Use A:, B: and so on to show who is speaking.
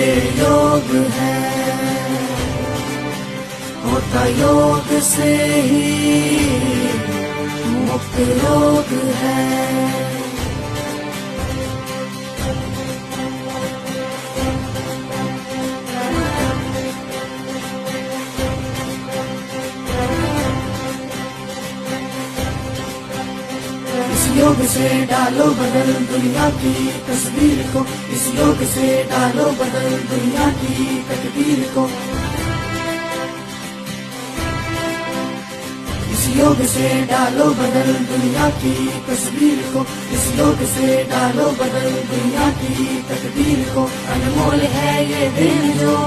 A: ये योग है, होता योग से ही मुक्त योग है। इस योग से डालो बदल दुनिया की तस्वीर को, इस योग से डालो बदल दुनिया की तकदीर को। इस योग से डालो बदल दुनिया की तस्वीर को, इस योग से डालो बदल दुनिया की तकदीर को। अनमोल है ये दिन जो